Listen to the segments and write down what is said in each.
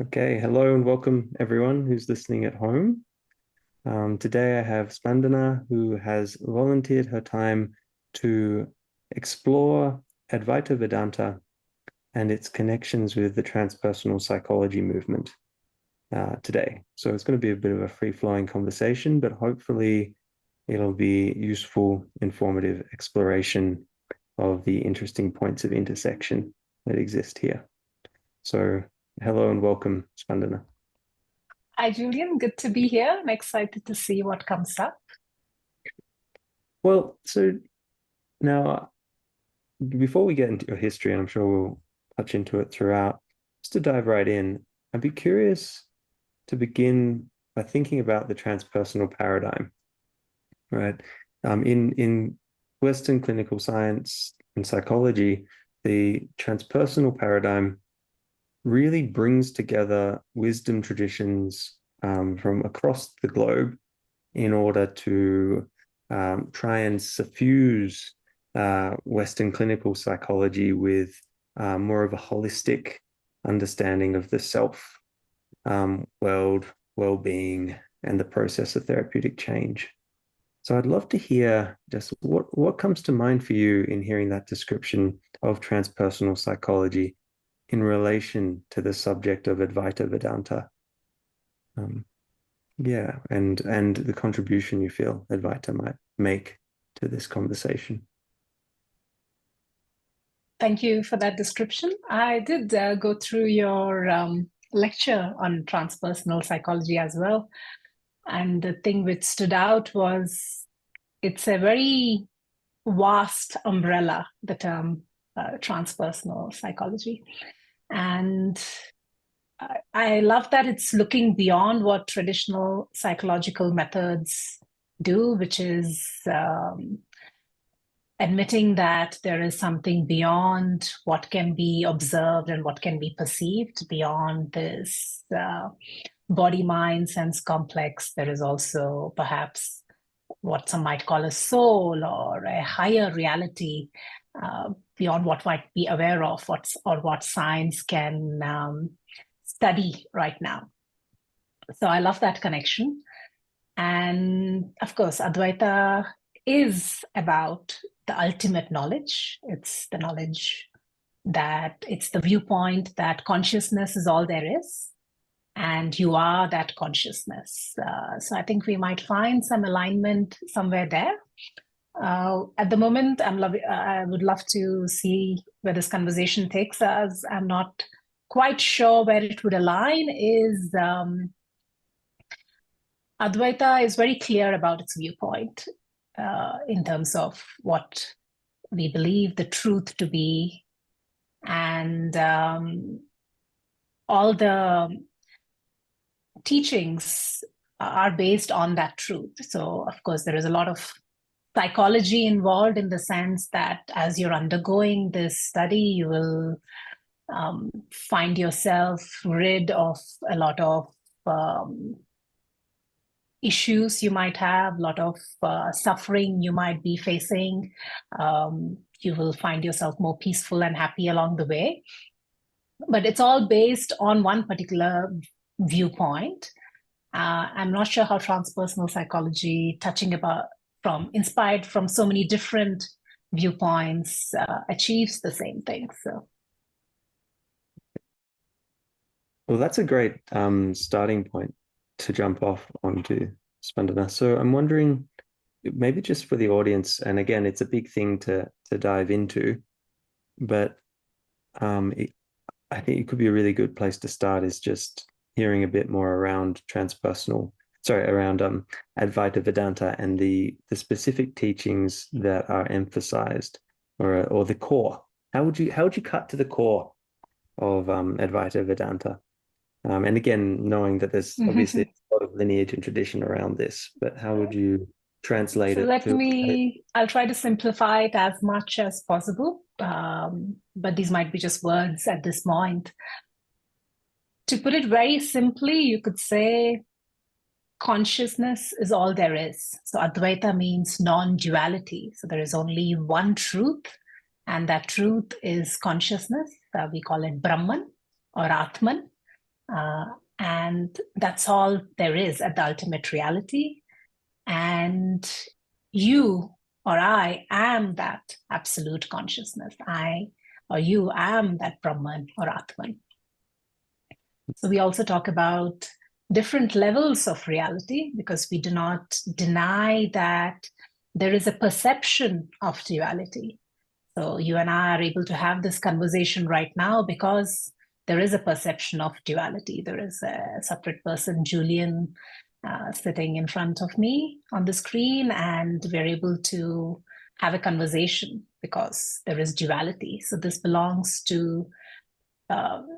Okay, hello and welcome everyone who's listening at home. Today I have Spandana, who has volunteered her time to explore Advaita Vedanta and its connections with the transpersonal psychology movement today. So it's going to be a bit of a free-flowing conversation, but hopefully it'll be useful, informative exploration of the interesting points of intersection that exist here. So hello and welcome, Spandana. Hi, Julien. Good to be here. I'm excited to see what comes up. Well, so now before we get into your history, and I'm sure we'll touch into it throughout, just to dive right in, I'd be curious to begin by thinking about the transpersonal paradigm, right? In Western clinical science and psychology, the transpersonal paradigm really brings together wisdom traditions from across the globe in order to try and suffuse Western clinical psychology with more of a holistic understanding of the self, world, well-being, and the process of therapeutic change. So I'd love to hear just what comes to mind for you in hearing that description of transpersonal psychology in relation to the subject of Advaita Vedanta. Yeah, and the contribution you feel Advaita might make to this conversation. Thank you for that description. I did go through your lecture on transpersonal psychology as well. And the thing which stood out was it's a very vast umbrella, the term transpersonal psychology. And I love that it's looking beyond what traditional psychological methods do, which is admitting that there is something beyond what can be observed and what can be perceived, beyond this body-mind sense complex. There is also perhaps what some might call a soul or a higher reality beyond what might be aware of, what science can study right now. So I love that connection. And of course, Advaita is about the ultimate knowledge. It's the knowledge that it's the viewpoint that consciousness is all there is, and you are that consciousness. So I think we might find some alignment somewhere there. At the moment, I would love to see where this conversation takes us. I'm not quite sure where it would align. Advaita is very clear about its viewpoint in terms of what we believe the truth to be, and all the teachings are based on that truth. So, of course, there is a lot of psychology involved in the sense that as you're undergoing this study, you will find yourself rid of a lot of issues you might have, a lot of suffering you might be facing. You will find yourself more peaceful and happy along the way. But it's all based on one particular viewpoint. I'm not sure how transpersonal psychology, inspired from so many different viewpoints, achieves the same thing. So, Well, that's a great starting point to jump off onto, Spandana. So I'm wondering, maybe just for the audience, and again, it's a big thing to dive into, but I think it could be a really good place to start is just hearing a bit more around Advaita Vedanta and the specific teachings that are emphasized, or the core. How would you cut to the core of Advaita Vedanta? And again, knowing that there's obviously a lot of lineage and tradition around this, but how would you translate so it I'll try to simplify it as much as possible. But these might be just words at this point. To put it very simply, you could say consciousness is all there is. So Advaita means non-duality. So there is only one truth, and that truth is consciousness. We call it Brahman or Atman. And that's all there is at the ultimate reality. And you or I am that absolute consciousness. I or you am that Brahman or Atman. So we also talk about different levels of reality, because we do not deny that there is a perception of duality. So you and I are able to have this conversation right now because there is a perception of duality. There is a separate person, Julien, sitting in front of me on the screen, and we're able to have a conversation because there is duality. So this belongs to,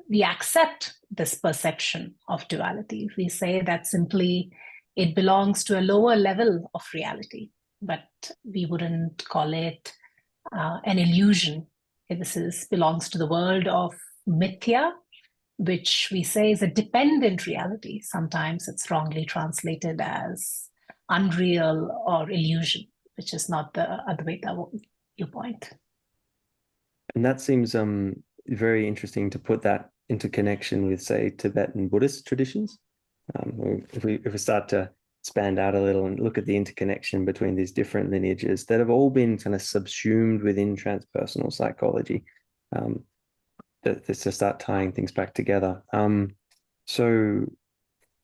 we accept this perception of duality. We say that simply it belongs to a lower level of reality, but we wouldn't call it an illusion. This belongs to the world of mithya, which we say is a dependent reality. Sometimes it's wrongly translated as unreal or illusion, which is not the Advaita viewpoint. And that seems very interesting to put that into connection with, say, Tibetan Buddhist traditions. If we start to expand out a little and look at the interconnection between these different lineages that have all been kind of subsumed within transpersonal psychology, to start tying things back together. So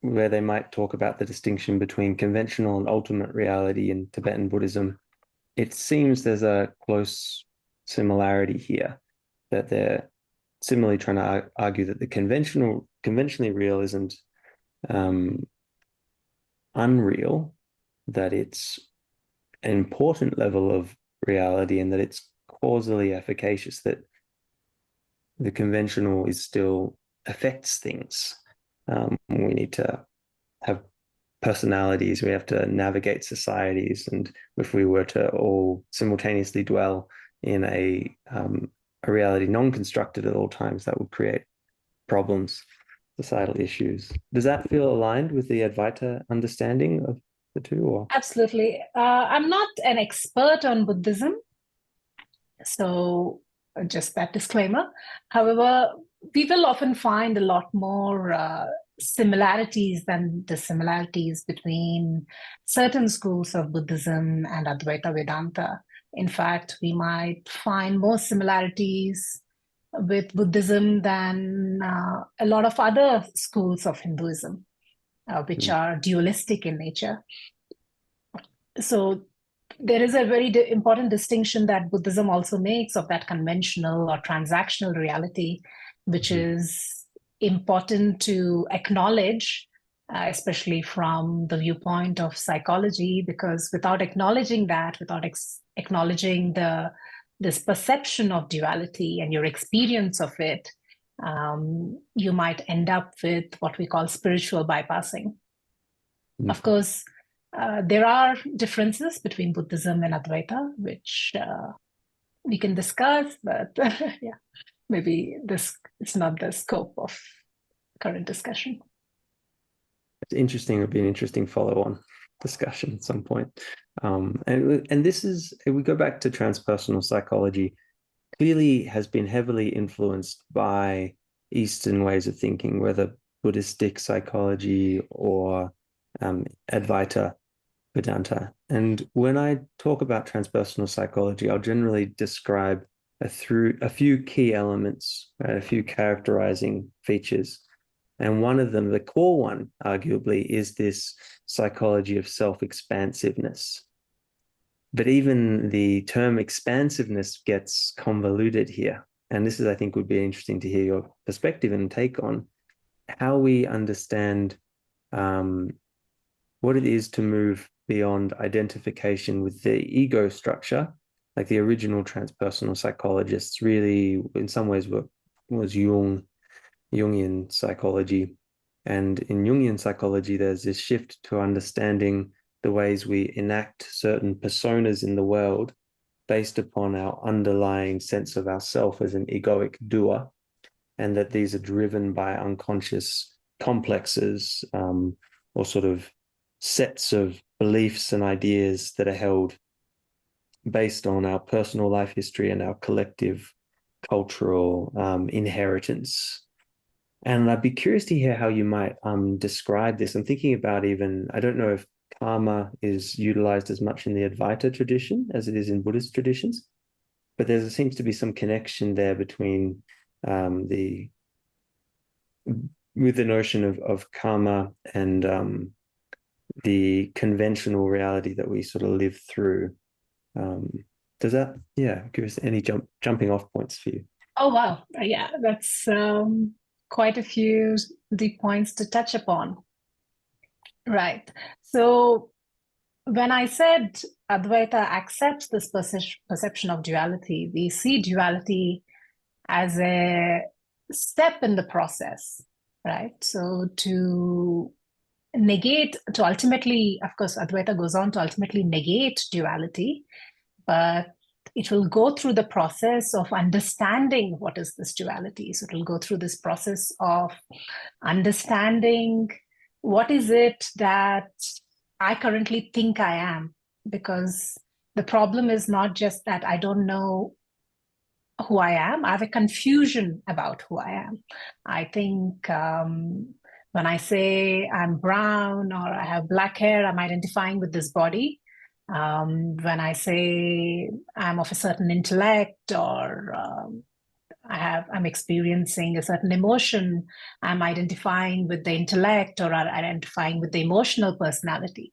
where they might talk about the distinction between conventional and ultimate reality in Tibetan Buddhism, it seems there's a close similarity here, that they're similarly trying to argue that the conventionally real isn't unreal, that it's an important level of reality, and that it's causally efficacious, that the conventional is still affects things. We need to have personalities, we have to navigate societies, and if we were to all simultaneously dwell in a reality non-constructed at all times, that would create problems, societal issues. Does that feel aligned with the Advaita understanding of the two? Or? Absolutely. I'm not an expert on Buddhism, so just that disclaimer. However, we will often find a lot more similarities than the similarities between certain schools of Buddhism and Advaita Vedanta. In fact, we might find more similarities with Buddhism than a lot of other schools of Hinduism, which are dualistic in nature. So there is a very important distinction that Buddhism also makes of that conventional or transactional reality, which is important to acknowledge, especially from the viewpoint of psychology, because without acknowledging that, without acknowledging this perception of duality and your experience of it, you might end up with what we call spiritual bypassing. Of course, there are differences between Buddhism and Advaita, which we can discuss, but yeah, maybe this is not the scope of current discussion. It's interesting. It'll be an interesting follow-on discussion at some point. And this is, if we go back to transpersonal psychology, clearly has been heavily influenced by Eastern ways of thinking, whether Buddhistic psychology or Advaita Vedanta. And when I talk about transpersonal psychology, I'll generally describe through a few key elements, right, a few characterizing features. And one of them, the core one, arguably, is this psychology of self-expansiveness. But even the term expansiveness gets convoluted here. And this is, I think, would be interesting to hear your perspective and take on how we understand what it is to move beyond identification with the ego structure. Like the original transpersonal psychologists really, in some ways, was Jungian psychology. And in Jungian psychology, there's this shift to understanding the ways we enact certain personas in the world based upon our underlying sense of ourself as an egoic doer, and that these are driven by unconscious complexes or sort of sets of beliefs and ideas that are held based on our personal life history and our collective cultural inheritance. And I'd be curious to hear how you might describe this. I'm thinking about even, I don't know if karma is utilized as much in the Advaita tradition as it is in Buddhist traditions, but there seems to be some connection there between the with the notion of karma and the conventional reality that we sort of live through. Does that, yeah, give us any jumping off points for you? Oh, wow. Yeah, that's quite a few deep points to touch upon. Right. So when I said Advaita accepts this perception of duality, we see duality as a step in the process, right? So to negate, to ultimately, of course, Advaita goes on to ultimately negate duality, but it will go through the process of understanding what is this duality. So it will go through this process of understanding what is it that I currently think I am, because the problem is not just that I don't know who I am. I have a confusion about who I am. I think when I say I'm brown or I have black hair, I'm identifying with this body. When I say I'm of a certain intellect or I'm experiencing a certain emotion, I'm identifying with the intellect or identifying with the emotional personality.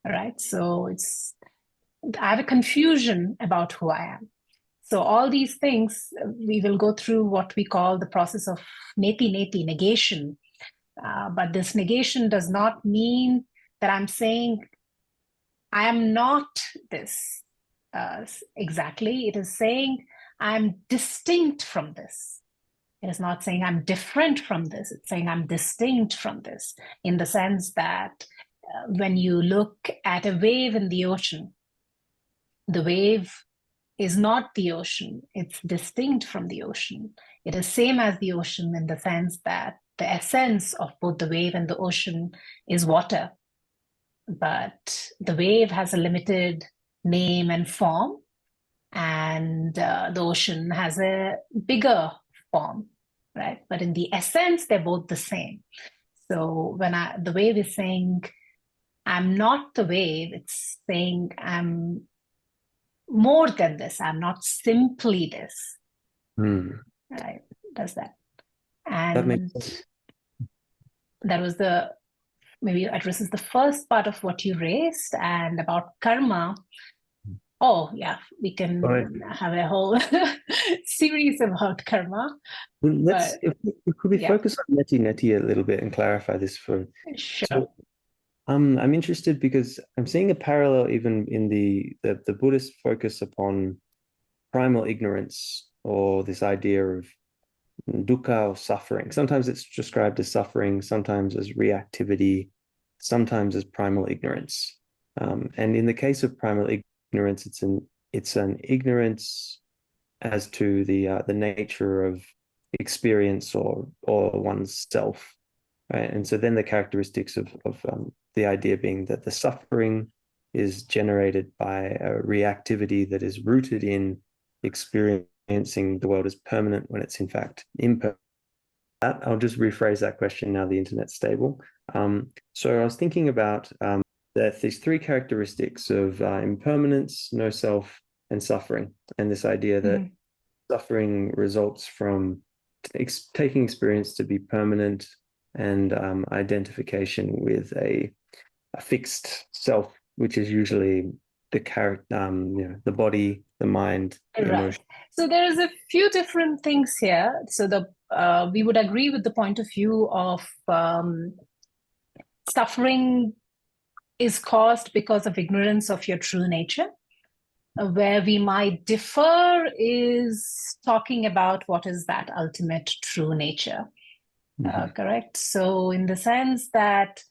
All right. So I have a confusion about who I am. So all these things, we will go through what we call the process of neti, negation. But this negation does not mean that I'm saying I am not this exactly. It is saying I'm distinct from this. It is not saying I'm different from this. It's saying I'm distinct from this, in the sense that when you look at a wave in the ocean, the wave is not the ocean. It's distinct from the ocean. It is same as the ocean in the sense that the essence of both the wave and the ocean is water. But the wave has a limited name and form, and the ocean has a bigger form, right? But in the essence, they're both the same. So when the wave is saying, I'm not the wave, it's saying I'm more than this. I'm not simply this. Right? Does that? That makes And sense. that was maybe addresses the first part of what you raised, and about karma. Oh, yeah, we All right. can have a whole series about karma. Well, But could we yeah, focus on neti a little bit and clarify this for, sure. so I'm interested because I'm seeing a parallel even in the Buddhist focus upon primal ignorance, or this idea of dukkha or suffering. Sometimes it's described as suffering, sometimes as reactivity, sometimes as primal ignorance. And in the case of primal ignorance, it's an ignorance as to the nature of experience or one's self, right? And so then the characteristics of the idea being that the suffering is generated by a reactivity that is rooted in experiencing the world as permanent when it's in fact impermanent. I'll just rephrase that question now the internet's stable. So I was thinking about these three characteristics of impermanence, no self, and suffering, and this idea that suffering results from taking experience to be permanent and identification with a fixed self, which is usually the character, the body, the mind, the Right. emotion. So there's a few different things here. So we would agree with the point of view of suffering is caused because of ignorance of your true nature. Where we might differ is talking about what is that ultimate true nature. Correct? So in the sense that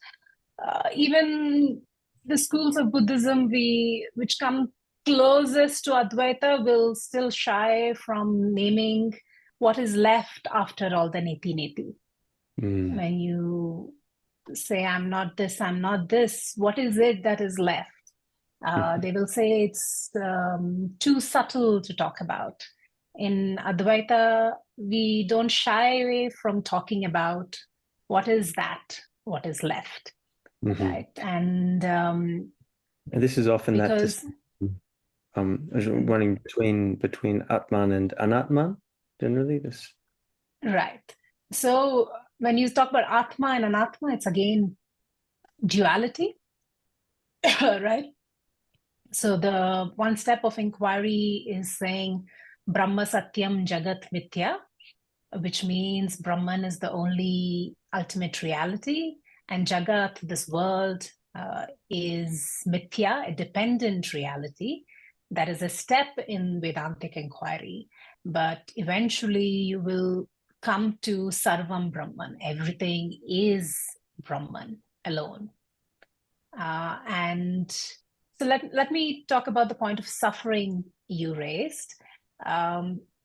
even the schools of Buddhism which come closest to Advaita will still shy from naming what is left after all the neti. When you say, I'm not this, I'm not this, what is it that is left? They will say it's too subtle to talk about. In Advaita, we don't shy away from talking about what is that, what is left, right? And this is often that because running between Atman and Anatman, generally this. right. So when you talk about Atma and Anatma, it's again duality, right? So the one step of inquiry is saying Brahma Satyam Jagat Mithya, which means Brahman is the only ultimate reality, and Jagat, this world, is Mithya, a dependent reality. That is a step in Vedantic inquiry. But eventually you will come to Sarvam Brahman. Everything is Brahman alone. And so let me talk about the point of suffering you raised.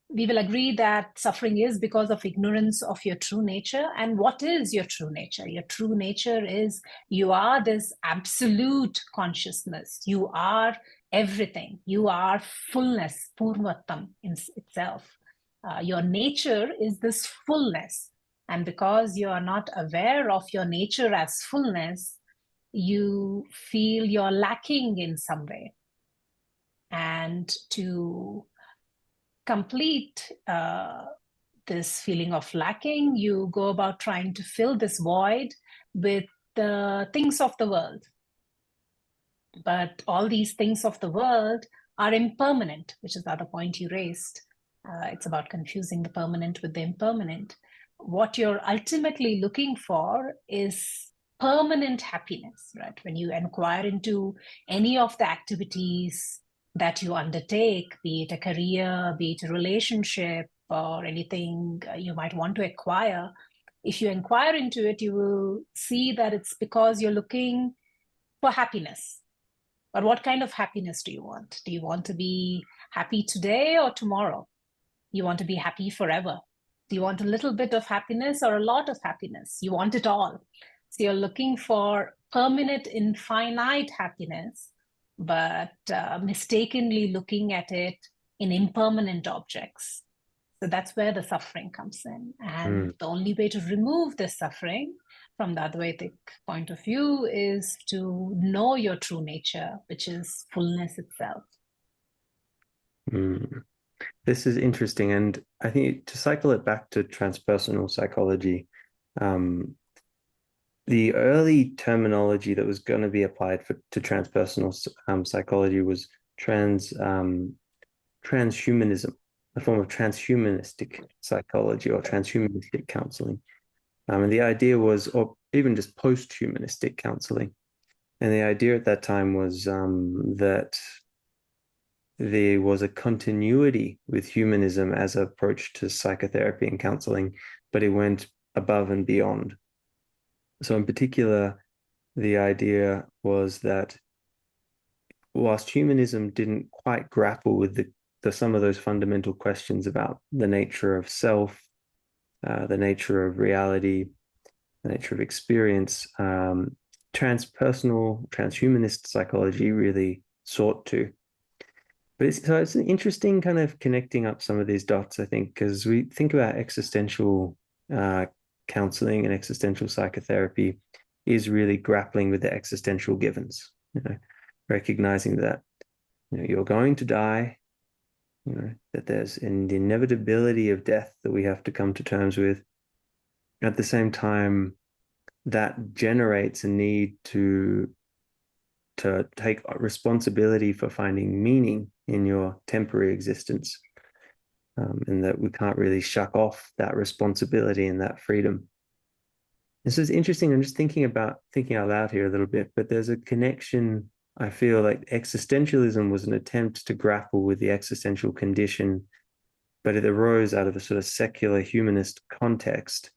We will agree that suffering is because of ignorance of your true nature. And what is your true nature? Your true nature is you are this absolute consciousness. You are everything. You are fullness, Purvattam in itself. Your nature is this fullness. And because you are not aware of your nature as fullness, you feel you're lacking in some way. And to complete this feeling of lacking, you go about trying to fill this void with the things of the world. But all these things of the world are impermanent, which is the other point you raised. It's about confusing the permanent with the impermanent. What you're ultimately looking for is permanent happiness, right? When you inquire into any of the activities that you undertake, be it a career, be it a relationship, or anything you might want to acquire, if you inquire into it, you will see that it's because you're looking for happiness. But what kind of happiness do you want? Do you want to be happy today or tomorrow? You want to be happy forever? Do you want a little bit of happiness or a lot of happiness? You want it all. So you're looking for permanent, infinite happiness, but mistakenly looking at it in impermanent objects. So that's where the suffering comes in. And the only way to remove this suffering from the Advaitic point of view is to know your true nature, which is fullness itself. This is interesting. And I think to cycle it back to transpersonal psychology, the early terminology that was going to be applied to transpersonal psychology was transhumanism, a form of transhumanistic psychology or transhumanistic counseling. And the idea was, or even just post-humanistic counseling. And the idea at that time was that there was a continuity with humanism as an approach to psychotherapy and counseling, but it went above and beyond. So in particular, the idea was that whilst humanism didn't quite grapple with some of those fundamental questions about the nature of self, the nature of reality, the nature of experience, transpersonal, transhumanist psychology really sought to. But it's an interesting kind of connecting up some of these dots, I think, because we think about existential counseling and existential psychotherapy is really grappling with the existential givens, recognizing that you're going to die, that there's the inevitability of death that we have to come to terms with. At the same time, that generates a need to take responsibility for finding meaning in your temporary existence, and that we can't really shuck off that responsibility and that freedom. This is interesting. I'm just thinking out loud here a little bit, but there's a connection. I feel like existentialism was an attempt to grapple with the existential condition, but it arose out of a sort of secular humanist context.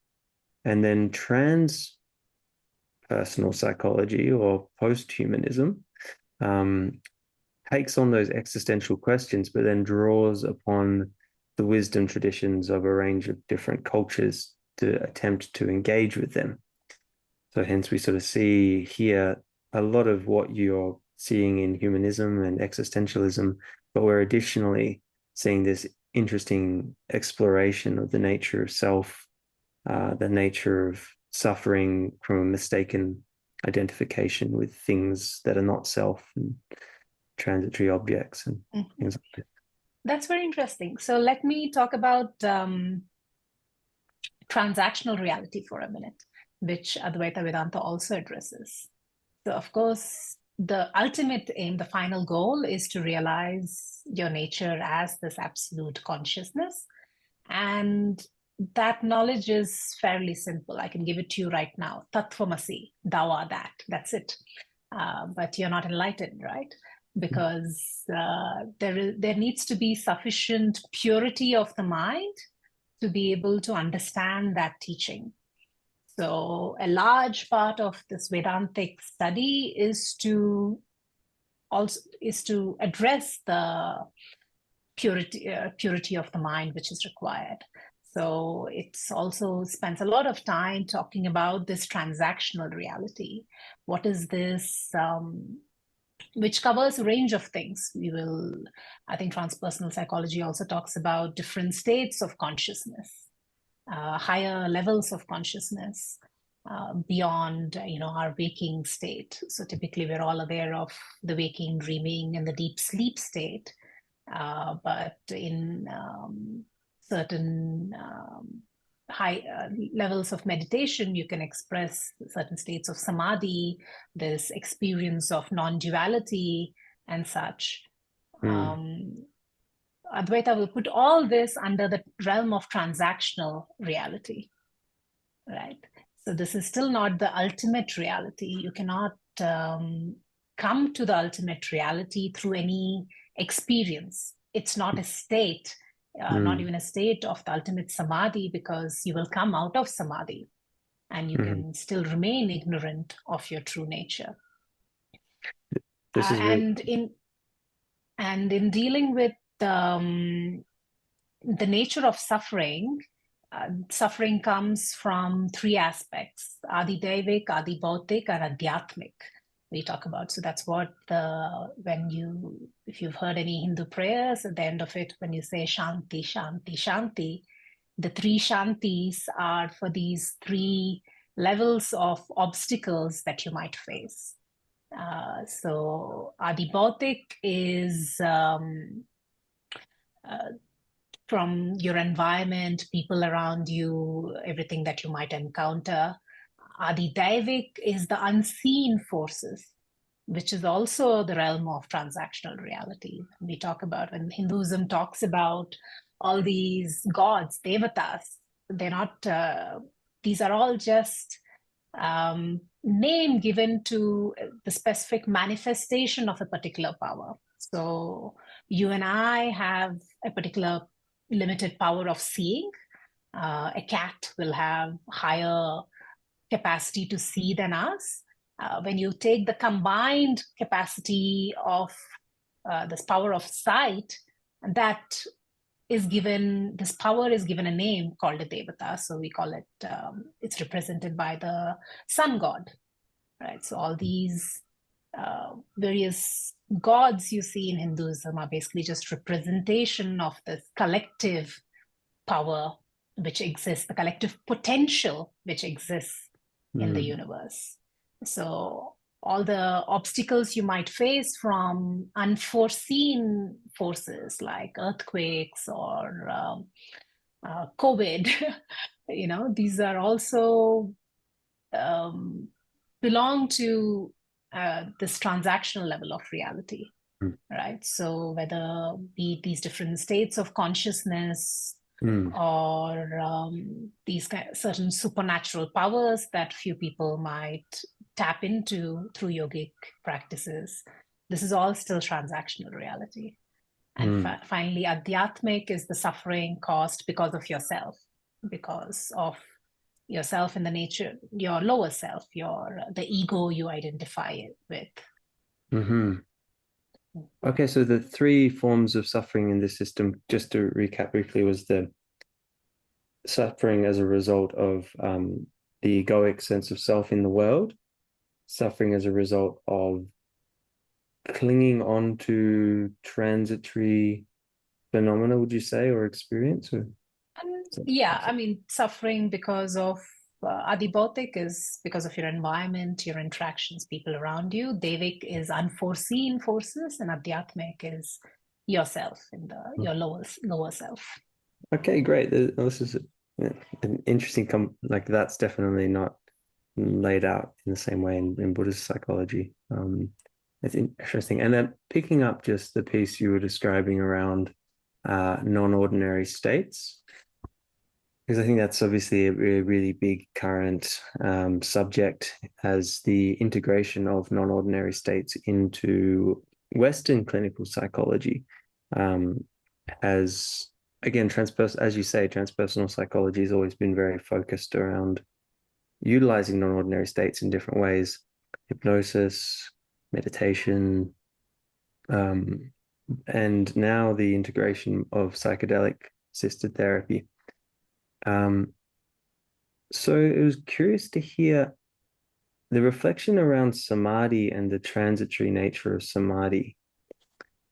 And then transpersonal psychology or post-humanism takes on those existential questions, but then draws upon the wisdom traditions of a range of different cultures to attempt to engage with them. So hence we sort of see here a lot of what you're seeing in humanism and existentialism, but we're additionally seeing this interesting exploration of the nature of self, the nature of suffering from a mistaken identification with things that are not self and transitory objects and things like that. That's very interesting. So let me talk about transactional reality for a minute, which Advaita Vedanta also addresses. So, of course, the ultimate aim, the final goal, is to realize your nature as this absolute consciousness. And that knowledge is fairly simple. I can give it to you right now. Tattvamasi, thou art that. That's it. But you're not enlightened, right? Because there needs to be sufficient purity of the mind to be able to understand that teaching. So a large part of this Vedantic study is to address the purity of the mind which is required. So it's also spends a lot of time talking about this transactional reality. What is this? Which covers a range of things. I think transpersonal psychology also talks about different states of consciousness, higher levels of consciousness beyond, our waking state. So typically we're all aware of the waking, dreaming, and the deep sleep state. But in certain high levels of meditation, you can express certain states of samadhi, this experience of non-duality and such. Advaita will put all this under the realm of transactional reality, right? So this is still not the ultimate reality. You cannot come to the ultimate reality through any experience. It's not a state, not even a state of the ultimate samadhi, because you will come out of samadhi and you can still remain ignorant of your true nature. And in dealing with the nature of suffering, suffering comes from three aspects: Adi-Daivik, Adi-Bhautik, and Adhyatmik. We talk about. So that's what if you've heard any Hindu prayers, at the end of it, when you say Shanti, Shanti, Shanti, the three Shantis are for these three levels of obstacles that you might face. So Adi-Bhautik is from your environment, people around you, everything that you might encounter. Adi-Daivik is the unseen forces, which is also the realm of transactional reality. We talk about, when Hinduism talks about all these gods, devatas, they're not, these are all just name given to the specific manifestation of a particular power. So you and I have a particular limited power of seeing. A cat will have higher capacity to see than us. When you take the combined capacity of this power of sight, that is given, this power is given a name called a devata. So we call it, it's represented by the sun god, right? So all these various gods you see in Hinduism are basically just representation of this collective power which exists, the collective potential which exists in the universe. So all the obstacles you might face from unforeseen forces like earthquakes or COVID, these are also belong to this transactional level of reality, right? So whether be these different states of consciousness or these certain supernatural powers that few people might tap into through yogic practices, this is all still transactional reality. And finally, Adhyatmic is the suffering caused because of yourself, because of yourself in the nature, your lower self, the ego you identify it with. Okay, so the three forms of suffering in this system, just to recap briefly, was the suffering as a result of the egoic sense of self in the world, suffering as a result of clinging on to transitory phenomena, would you say, or experience? Or Yeah, I mean, suffering because of adibautic is because of your environment, your interactions, people around you. Devik is unforeseen forces, and adhyatmic is yourself in your lower self. Okay, great. This is an interesting like that's definitely not laid out in the same way in Buddhist psychology. It's interesting. And then picking up just the piece you were describing around non-ordinary states, because I think that's obviously a really big current subject as the integration of non-ordinary states into Western clinical psychology as again, as you say, transpersonal psychology has always been very focused around utilizing non-ordinary states in different ways, hypnosis, meditation, and now the integration of psychedelic assisted therapy. So it was curious to hear the reflection around samadhi and the transitory nature of samadhi.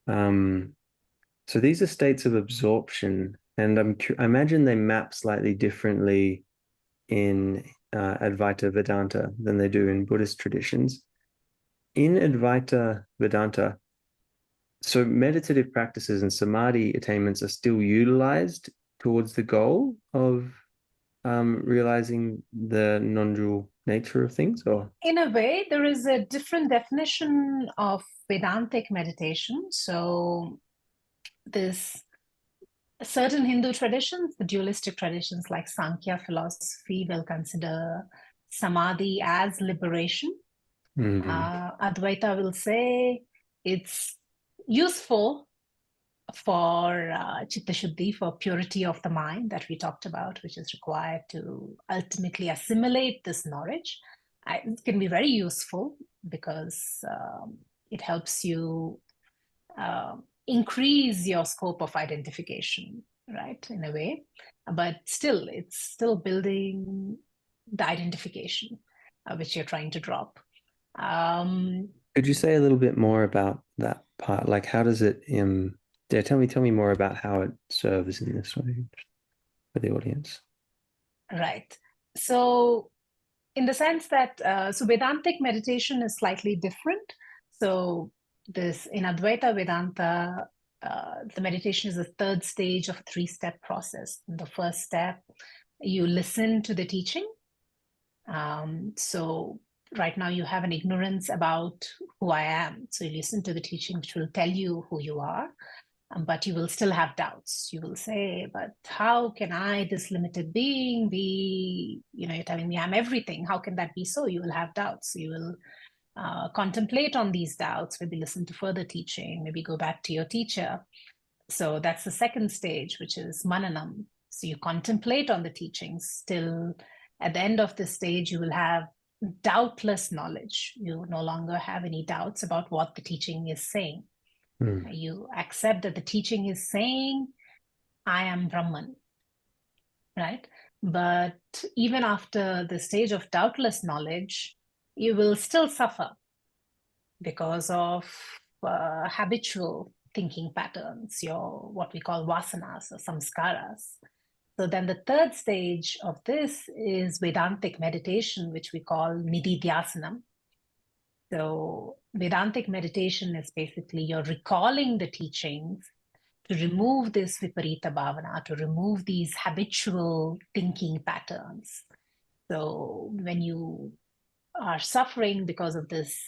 So these are states of absorption, and I imagine they map slightly differently in Advaita Vedanta than they do in Buddhist traditions. In Advaita Vedanta, so meditative practices and samadhi attainments are still utilized towards the goal of realizing the non-dual nature of things, or in a way, there is a different definition of Vedantic meditation. So this certain Hindu traditions, the dualistic traditions like Sankhya philosophy, will consider samadhi as liberation. Advaita will say it's useful for chitta shuddhi, for purity of the mind that we talked about, which is required to ultimately assimilate this knowledge. It can be very useful because it helps you increase your scope of identification, right, in a way. But still, it's still building the identification which you're trying to drop. Could you say a little bit more about that part? Like, how does it tell me more about how it serves in this way for the audience. Right. So in the sense that so Vedantic meditation is slightly different. So this in Advaita Vedanta, the meditation is the third stage of a three-step process. In the first step, you listen to the teaching. So right now you have an ignorance about who I am. So you listen to the teaching, which will tell you who you are. But you will still have doubts. You will say, but how can I, this limited being, be, you're telling me I'm everything. How can that be so? You will have doubts. You will contemplate on these doubts, maybe listen to further teaching, maybe go back to your teacher. So that's the second stage, which is mananam. So you contemplate on the teachings till at the end of this stage, you will have doubtless knowledge. You no longer have any doubts about what the teaching is saying. You accept that the teaching is saying, I am Brahman, right? But even after the stage of doubtless knowledge, you will still suffer because of habitual thinking patterns, your what we call vasanas or samskaras. So then the third stage of this is Vedantic meditation, which we call nididhyasanam. So Vedantic meditation is basically you're recalling the teachings to remove this viparita bhavana, to remove these habitual thinking patterns. So when you are suffering because of this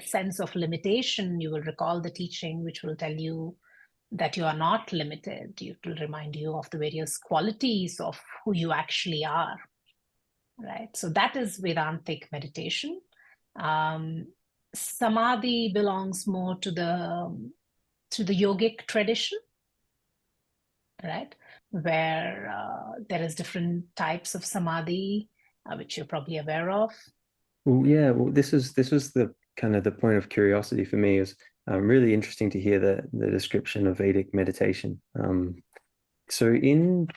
sense of limitation, you will recall the teaching, which will tell you that you are not limited. It will remind you of the various qualities of who you actually are, right? So that is Vedantic meditation. Samadhi belongs more to the yogic tradition, right? Where there is different types of samadhi, which you're probably aware of. Well, yeah. Well, this was the kind of the point of curiosity for me. Is really interesting to hear the description of Vedic meditation. So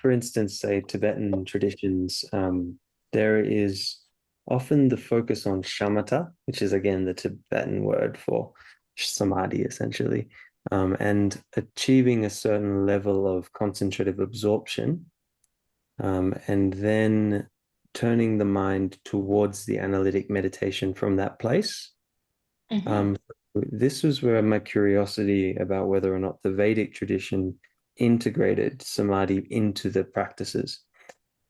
for instance, say Tibetan traditions, there is often the focus on shamatha, which is again the Tibetan word for samadhi, essentially. and achieving a certain level of concentrative absorption, and then turning the mind towards the analytic meditation from that place. Mm-hmm. This was where my curiosity about whether or not the Vedic tradition integrated samadhi into the practices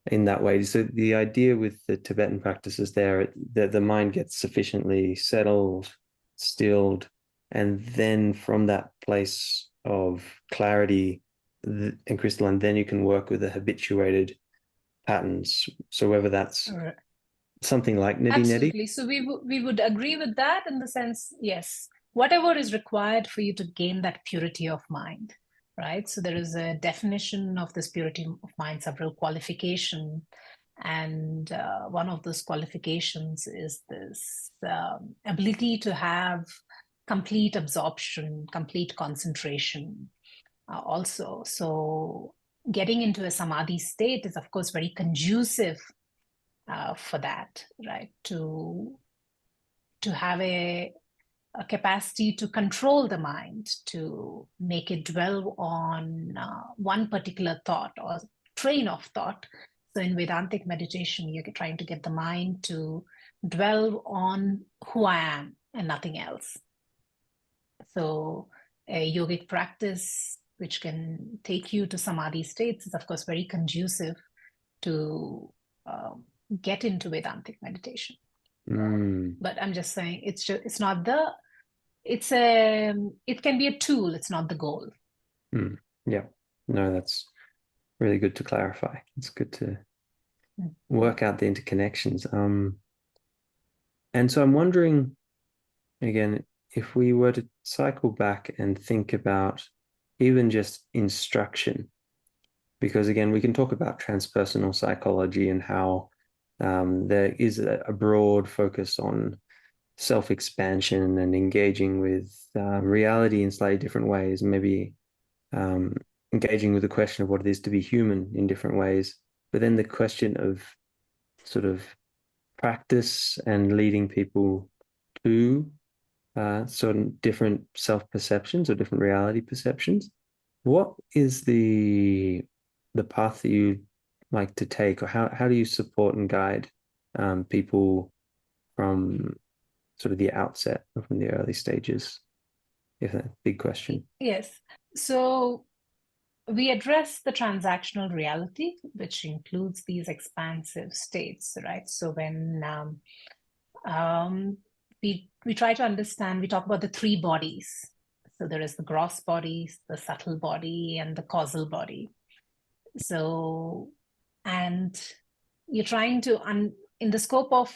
in that way. So the idea with the Tibetan practices there, that the mind gets sufficiently settled, stilled, and then from that place of clarity and crystalline, then you can work with the habituated patterns. So whether that's something like niddy niddy. Absolutely. So we would agree with that in the sense, yes, whatever is required for you to gain that purity of mind, right? So there is a definition of this purity of mind, several qualification, and one of those qualifications is this ability to have complete absorption, complete concentration, also. So getting into a samadhi state is, of course, very conducive for that, right? To have a capacity to control the mind, to make it dwell on one particular thought or train of thought. So in Vedantic meditation, you're trying to get the mind to dwell on who I am and nothing else. So a yogic practice which can take you to samadhi states is, of course, very conducive to get into Vedantic meditation. But I'm just saying, it's not the, it can be a tool, it's not the goal. Yeah, no, that's really good to clarify. It's good to work out the interconnections. And so I'm wondering, again, if we were to cycle back and think about even just instruction, because again, we can talk about transpersonal psychology and how there is a broad focus on self-expansion and engaging with reality in slightly different ways, maybe engaging with the question of what it is to be human in different ways. But then the question of sort of practice and leading people to certain different self-perceptions or different reality perceptions. What is the path that you like to take, or how do you support and guide people from sort of the outset or from the early stages? If a big question. Yes. So we address the transactional reality, which includes these expansive states, right? So when we try to understand, we talk about the three bodies. So there is the gross body, the subtle body, and the causal body. So, and you're trying to, in the scope of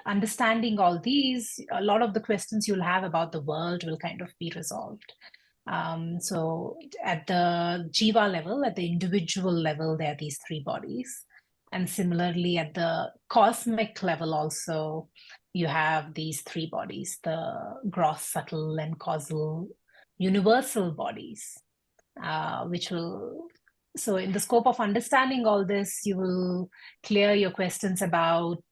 understanding all these, a lot of the questions you'll have about the world will kind of be resolved. So at the jiva level, at the individual level, there are these three bodies. And similarly, at the cosmic level also, you have these three bodies, the gross, subtle, and causal universal bodies, which will... So in the scope of understanding all this, you will clear your questions about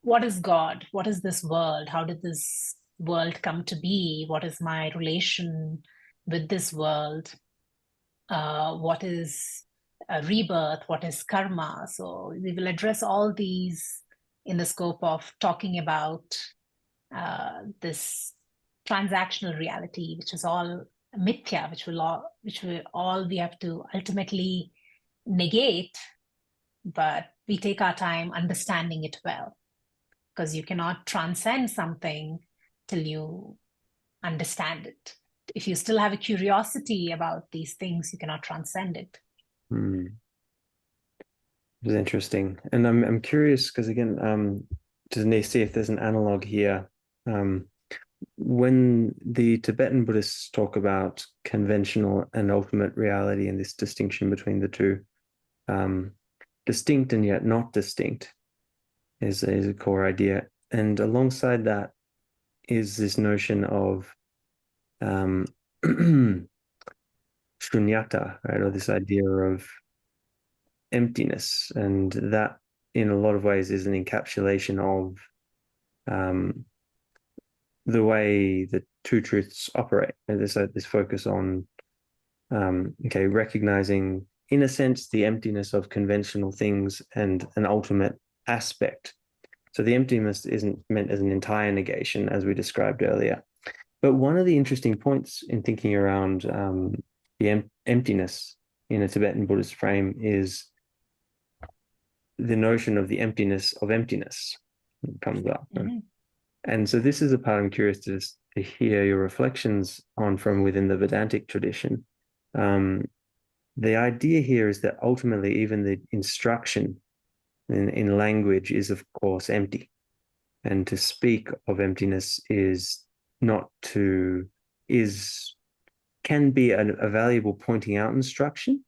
what is God? What is this world? How did this world come to be? What is my relation with this world? What is a rebirth? What is karma? So we will address all these in the scope of talking about this transactional reality, which is all mithya, which we all we have to ultimately negate, but we take our time understanding it well, because you cannot transcend something till you understand it. If you still have a curiosity about these things, you cannot transcend it. It's interesting, and I'm curious because again, to see if there's an analog here. When the Tibetan Buddhists talk about conventional and ultimate reality and this distinction between the two, distinct and yet not distinct is a core idea. And alongside that is this notion of shunyata, right? Or this idea of emptiness. And that, in a lot of ways, is an encapsulation of the way the two truths operate. And there's this focus on recognizing, in a sense, the emptiness of conventional things and an ultimate aspect. So the emptiness isn't meant as an entire negation, as we described earlier. But one of the interesting points in thinking around the emptiness in a Tibetan Buddhist frame is the notion of the emptiness of emptiness comes up. Mm-hmm. And so this is a part I'm curious to hear your reflections on from within the Vedantic tradition. The idea here is that ultimately even the instruction in language is, of course, empty. And to speak of emptiness can be a valuable pointing out instruction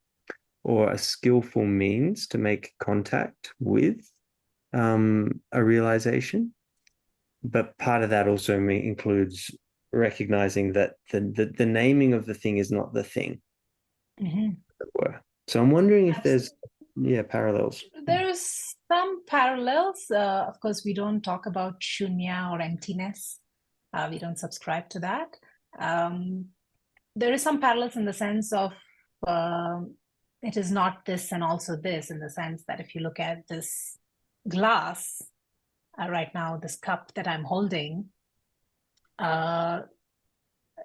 or a skillful means to make contact with a realization. But part of that also includes recognizing that the naming of the thing is not the thing. Mm-hmm. So I'm wondering if there's parallels. There's some parallels. Of course, we don't talk about shunya or emptiness. We don't subscribe to that. There is some parallels in the sense of it is not this and also this, in the sense that if you look at this glass right now, this cup that I'm holding,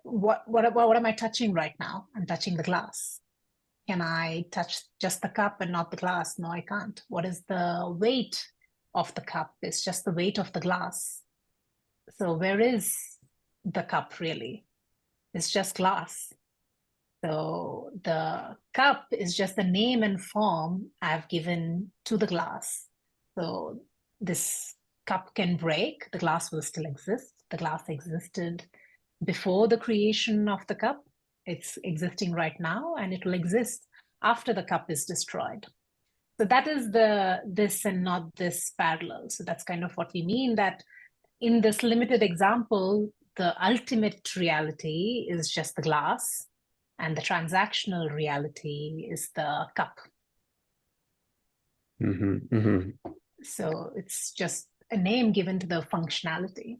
what am I touching right now? I'm touching the glass. Can I touch just the cup and not the glass? No, I can't. What is the weight of the cup? It's just the weight of the glass. So where is the cup really? It's just glass. So the cup is just the name and form I've given to the glass. So this cup can break, the glass will still exist. The glass existed before the creation of the cup. It's existing right now, and it will exist after the cup is destroyed. So that is the this and not this parallel. So that's kind of what we mean, that in this limited example, the ultimate reality is just the glass, and the transactional reality is the cup. Mm-hmm, mm-hmm. So it's just a name given to the functionality.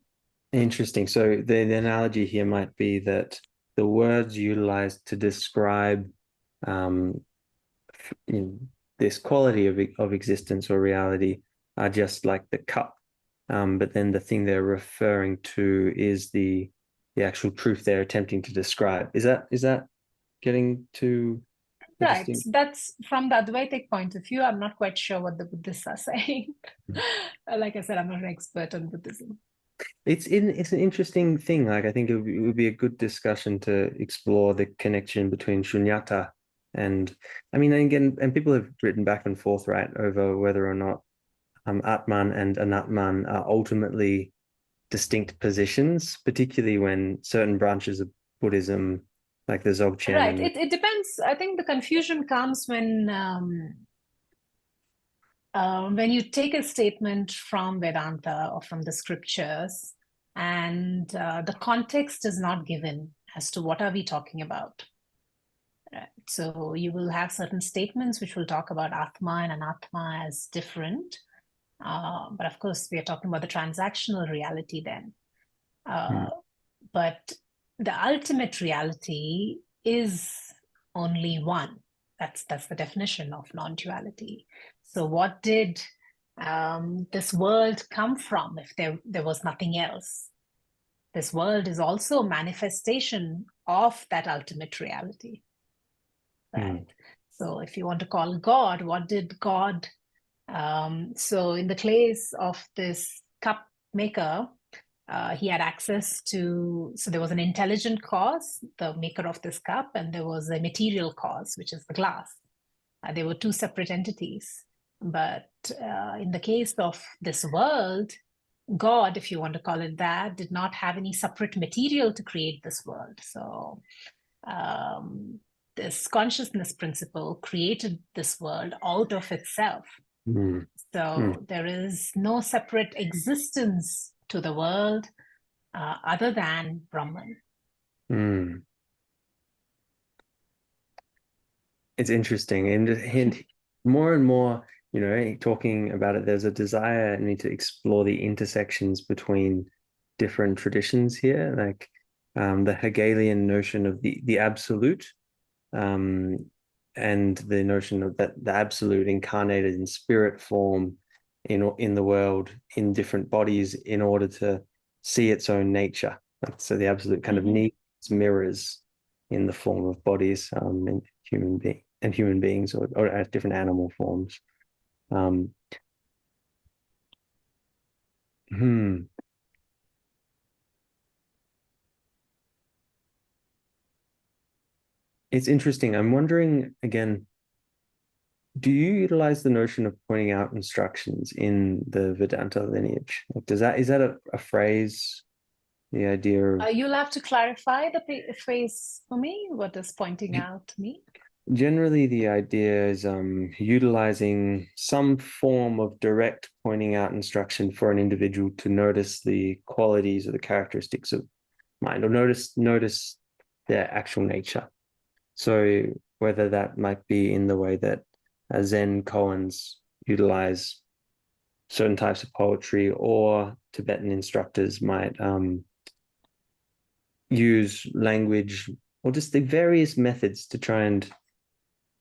Interesting. So the analogy here might be that the words utilized to describe this quality of existence or reality are just like the cup. But then the thing they're referring to is the actual truth they're attempting to describe. Is that getting to right? That's from the Advaitic point of view. I'm not quite sure what the Buddhists are saying. Like I said, I'm not an expert on Buddhism. It's an interesting thing. Like I think it would be a good discussion to explore the connection between shunyata and, I mean, again, and people have written back and forth, right, over whether or not Atman and Anatman are ultimately distinct positions, particularly when certain branches of Buddhism, like the Dzogchen. Right. It depends. I think the confusion comes when you take a statement from Vedanta or from the scriptures, and the context is not given as to what are we talking about. Right. So you will have certain statements which will talk about Atma and Anatma as different. But of course, we are talking about the transactional reality then. But the ultimate reality is only one. That's the definition of non-duality. So what did this world come from if there was nothing else? This world is also a manifestation of that ultimate reality. Right. So if you want to call God, what did God so in the case of this cup maker, he had access to, so there was an intelligent cause, the maker of this cup, and there was a material cause, which is the glass. They were two separate entities. But in the case of this world, God, if you want to call it that, did not have any separate material to create this world. So this consciousness principle created this world out of itself. So there is no separate existence to the world other than Brahman. It's interesting, and more and more, talking about it, there's a desire in me to explore the intersections between different traditions here, like the Hegelian notion of the absolute, and the notion of that the absolute incarnated in spirit form in the world in different bodies in order to see its own nature. So the absolute kind of needs mirrors in the form of bodies, in human beings or as different animal forms. It's interesting. I'm wondering again, do you utilize the notion of pointing out instructions in the Vedanta lineage? Like, is that a phrase? The idea of You'll have to clarify the phrase for me. What does pointing out mean? generally the idea is utilizing some form of direct pointing out instruction for an individual to notice the qualities or the characteristics of mind, or notice their actual nature. So whether that might be in the way that Zen koans utilize certain types of poetry, or Tibetan instructors might use language or just the various methods to try and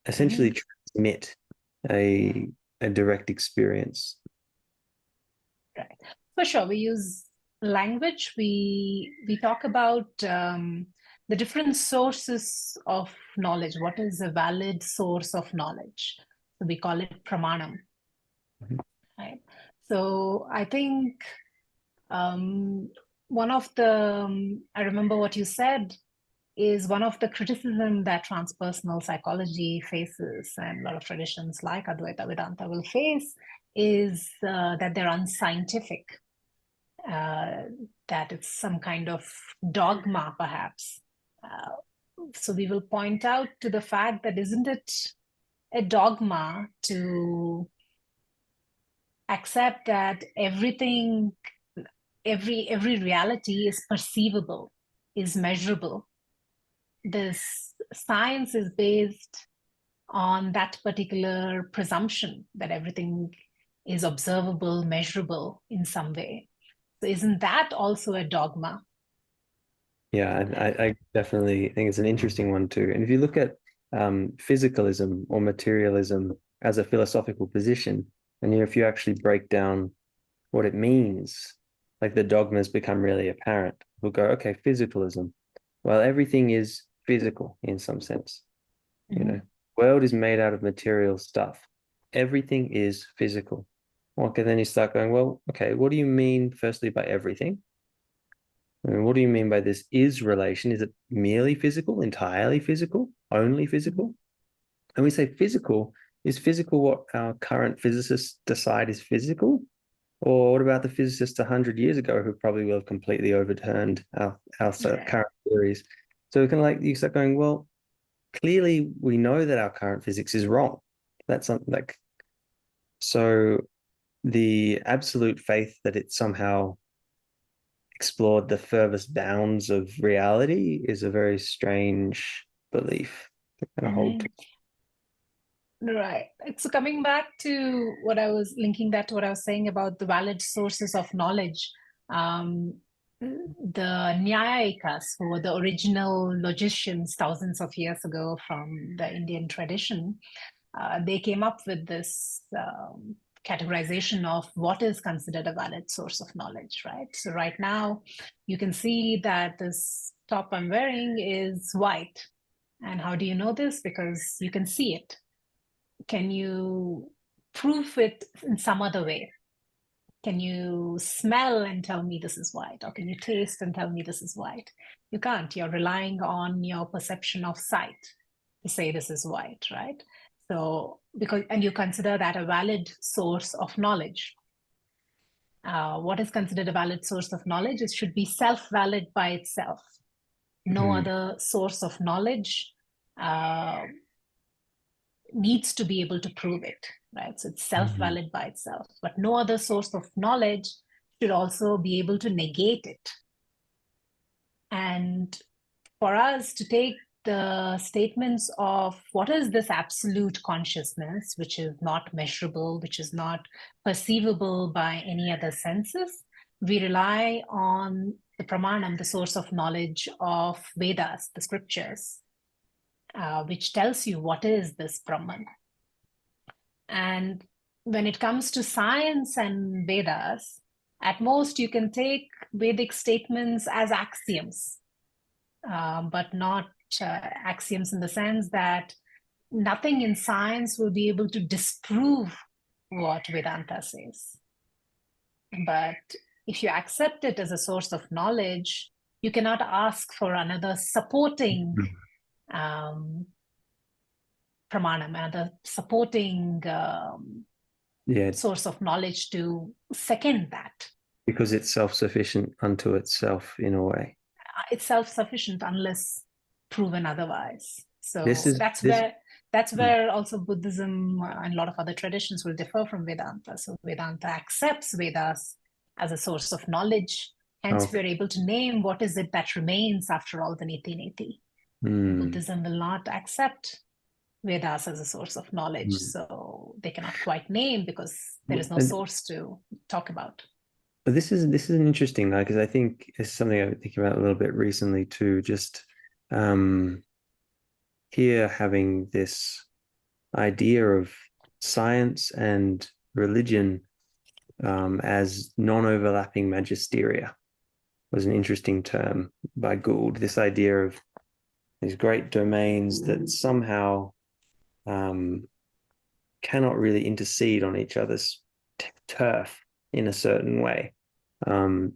essentially transmit a direct experience. Right. For sure. We use language. We talk about the different sources of knowledge. What is a valid source of knowledge? So we call it pramanam. Right. So I think one of the, I remember what you said, is one of the criticism that transpersonal psychology faces, and a lot of traditions like Advaita Vedanta will face, is that they're unscientific, that it's some kind of dogma, perhaps. So we will point out to the fact that isn't it a dogma to accept that everything, every reality is perceivable, is measurable. This science is based on that particular presumption that everything is observable, measurable in some way. So isn't that also a dogma? Yeah, I definitely think it's an interesting one too. And if you look at physicalism or materialism as a philosophical position, and if you actually break down what it means, like the dogmas become really apparent. We'll go, okay, physicalism. Well, everything is physical in some sense. You know, world is made out of material stuff. Everything is physical. Okay, then you start going, well, okay, what do you mean firstly by everything? I mean, what do you mean by this is relation? Is it merely physical, entirely physical, only physical? And we say physical, is physical what our current physicists decide is physical? Or what about the physicists 100 years ago who probably will have completely overturned our current theories? So we can you start going, well, clearly we know that our current physics is wrong. That's something like, so the absolute faith that it somehow explored the furthest bounds of reality is a very strange belief to kind of hold to. Right. So coming back to what I was linking that to what I was saying about the valid sources of knowledge, the Nyayikas, who were the original logicians thousands of years ago from the Indian tradition, they came up with this categorization of what is considered a valid source of knowledge, right? So right now, you can see that this top I'm wearing is white. And how do you know this? Because you can see it. Can you prove it in some other way? Can you smell and tell me this is white? Or can you taste and tell me this is white? You can't. You're relying on your perception of sight to say this is white, right? So, and you consider that a valid source of knowledge. What is considered a valid source of knowledge? It should be self-valid by itself. No other source of knowledge needs to be able to prove it, right? So it's self-valid by itself, but no other source of knowledge should also be able to negate it. And for us to take the statements of what is this absolute consciousness, which is not measurable, which is not perceivable by any other senses, we rely on the pramanam, the source of knowledge of Vedas, the scriptures, which tells you what is this Brahman. And when it comes to science and Vedas, at most you can take Vedic statements as axioms, but not axioms in the sense that nothing in science will be able to disprove what Vedanta says. But if you accept it as a source of knowledge, you cannot ask for another supporting pramanam, another supporting source of knowledge to second that. Because it's self-sufficient unto itself in a way. It's self-sufficient unless proven otherwise. So that's where also Buddhism and a lot of other traditions will differ from Vedanta. So Vedanta accepts Vedas as a source of knowledge. Hence, we're able to name what is it that remains after all the niti-niti. Buddhism will not accept Vedas as a source of knowledge. So they cannot quite name because there is no source to talk about. But this is an interesting, because I think it's something I've been thinking about a little bit recently too. Just here having this idea of science and religion as non-overlapping magisteria was an interesting term by Gould. This idea of these great domains that somehow cannot really intercede on each other's turf in a certain way. And